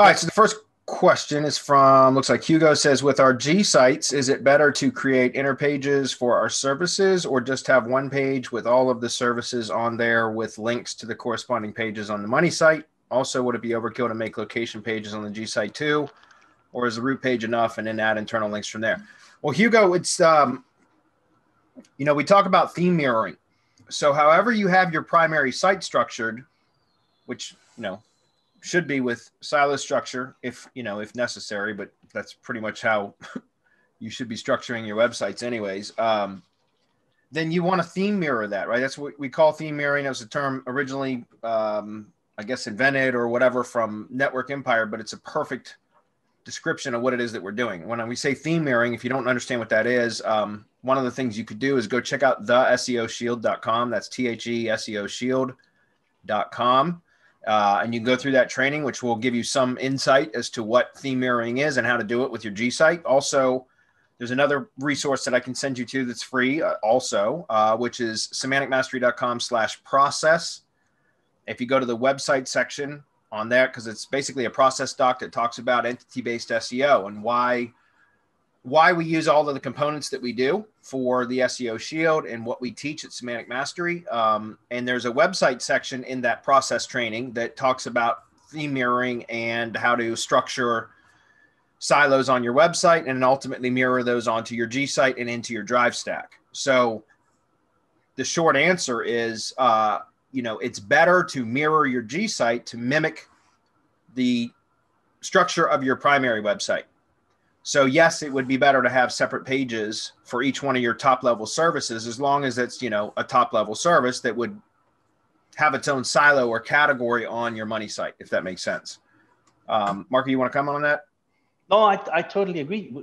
All right, so the first question is from, looks like Hugo says, with our Gsite, is it better to create inner pages for our services or just have one page with all of the services on there with links to the corresponding pages on the money site? Also, would it be overkill to make location pages on the Gsite too? Or is the root page enough and then add internal links from there? Well, Hugo, it's, we talk about theme mirroring. So however you have your primary site structured, which, should be with silo structure if necessary, but that's pretty much how you should be structuring your websites anyways. Then you want to theme mirror that, right? That's what we call theme mirroring. It was a term originally, I guess, invented or whatever from Network Empire, but it's a perfect description of what it is that we're doing. When we say theme mirroring, if you don't understand what that is, one of the things you could do is go check out theseoshield.com. That's THE shield.com. And you can go through that training, which will give you some insight as to what theme mirroring is and how to do it with your Gsite. Also, there's another resource that I can send you to that's free which is semanticmastery.com/process. If you go to the website section on there, because it's basically a process doc that talks about entity-based SEO and why we use all of the components that we do for the SEO Shield and what we teach at Semantic Mastery. And there's a website section in that process training that talks about theme mirroring and how to structure silos on your website and ultimately mirror those onto your Gsite and into your Drive stack. So the short answer is, it's better to mirror your Gsite to mimic the structure of your primary website. So yes, it would be better to have separate pages for each one of your top level services, as long as it's, a top level service that would have its own silo or category on your money site, if that makes sense. Marco, you want to comment on that? No, I totally agree.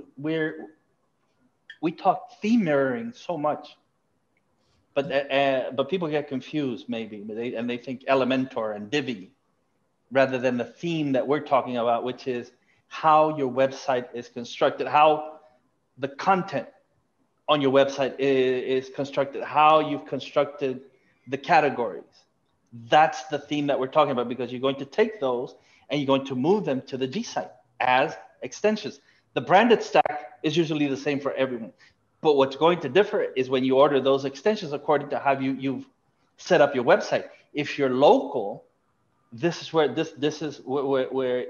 We talk theme mirroring so much, but people get confused maybe, and they think Elementor and Divi rather than the theme that we're talking about, which is how your website is constructed, how the content on your website is constructed, how you've constructed the categories. That's the theme that we're talking about, because you're going to take those and you're going to move them to the Gsite as extensions. The branded stack is usually the same for everyone. But what's going to differ is when you order those extensions according to how you've set up your website. If you're local, this is where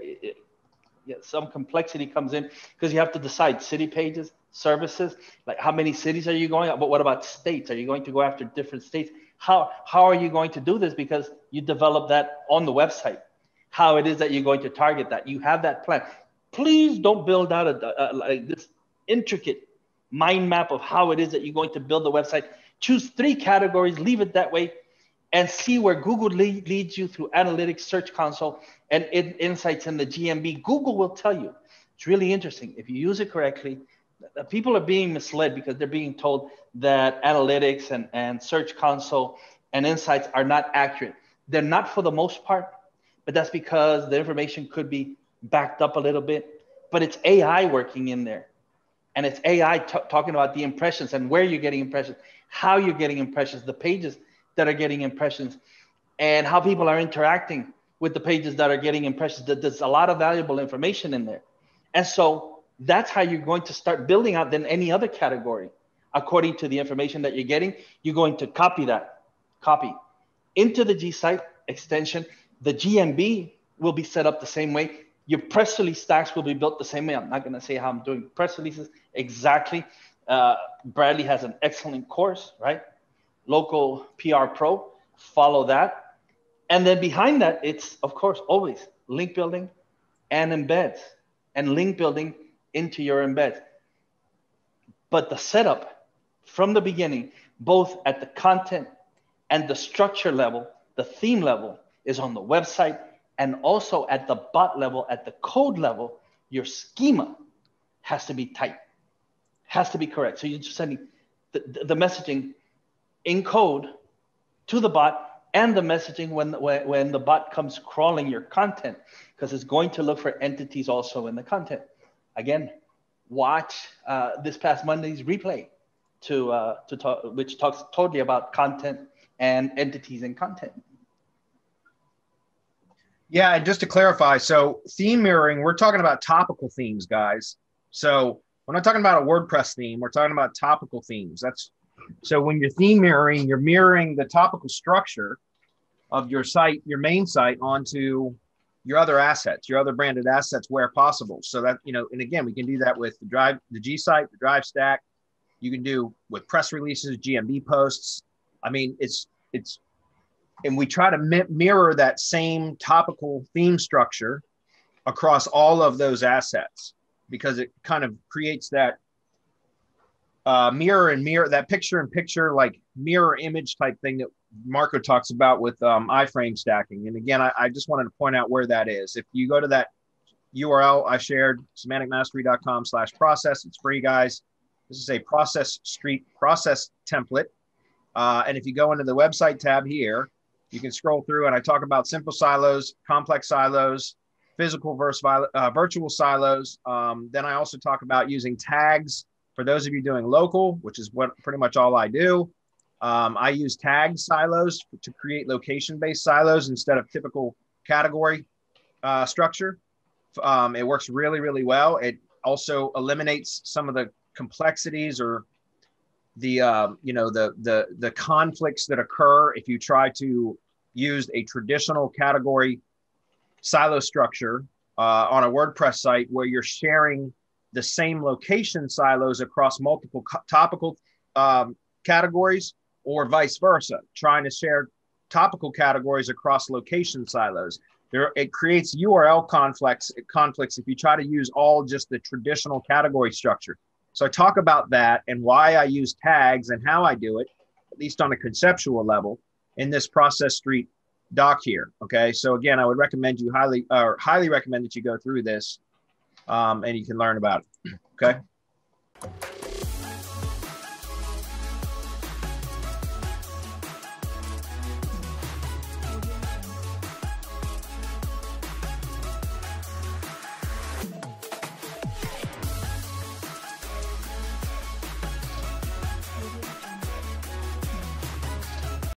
some complexity comes in, because you have to decide city pages, services, like how many cities are you going? But what about states? Are you going to go after different states? How are you going to do this? Because you develop that on the website, how it is that you're going to target that. You have that plan. Please don't build out like this intricate mind map of how it is that you're going to build the website. Choose 3 categories, leave it that way, and see where Google leads you through analytics, search console, and insights in the GMB. Google will tell you. It's really interesting. If you use it correctly, people are being misled because they're being told that analytics and search console and insights are not accurate. They're not for the most part, but that's because the information could be backed up a little bit, but it's AI working in there. And it's AI talking about the impressions and where you're getting impressions, how you're getting impressions, the pages that are getting impressions, and how people are interacting with the pages that are getting impressions. There's a lot of valuable information in there. And so that's how you're going to start building out then any other category. According to the information that you're getting, you're going to copy into the Gsite extension. The GMB will be set up the same way. Your press release stacks will be built the same way. I'm not going to say how I'm doing press releases exactly. Bradley has an excellent course, right? Local PR Pro, follow that. And then behind that, it's, of course, always link building and embeds, and link building into your embeds. But the setup from the beginning, both at the content and the structure level, the theme level, is on the website, and also at the bot level, at the code level, your schema has to be tight, has to be correct. So you're just sending the messaging in code to the bot, and the messaging when the bot comes crawling your content, because it's going to look for entities also in the content. Again, watch this past Monday's replay which talks totally about content and entities and content. Yeah, and just to clarify, so theme mirroring, we're talking about topical themes, guys. So we're not talking about a WordPress theme. We're talking about topical themes. That's so when you're theme mirroring, you're mirroring the topical structure of your site, your main site, onto your other assets, your other branded assets where possible. So that, you know, and again, we can do that with the Gsite, the Drive Stack. You can do with press releases, GMB posts. I mean, it's and we try to mirror that same topical theme structure across all of those assets because it kind of creates that mirror, that picture in picture, like mirror image type thing that Marco talks about with iframe stacking. And again, I just wanted to point out where that is. If you go to that URL I shared, semanticmastery.com/process, it's free, guys. This is a process template. And if you go into the website tab here, you can scroll through and I talk about simple silos, complex silos, physical versus virtual silos. Then I also talk about using tags for those of you doing local, which is what pretty much all I do. I use tag silos to create location-based silos instead of typical category structure. It works really, really well. It also eliminates some of the complexities or the the conflicts that occur if you try to use a traditional category silo structure on a WordPress site where you're sharing the same location silos across multiple topical categories, or vice versa, trying to share topical categories across location silos. It creates URL conflicts if you try to use all just the traditional category structure. So I talk about that and why I use tags and how I do it, at least on a conceptual level, in this Process Street doc here. Okay, so again, I would highly recommend that you go through this and you can learn about it. Okay.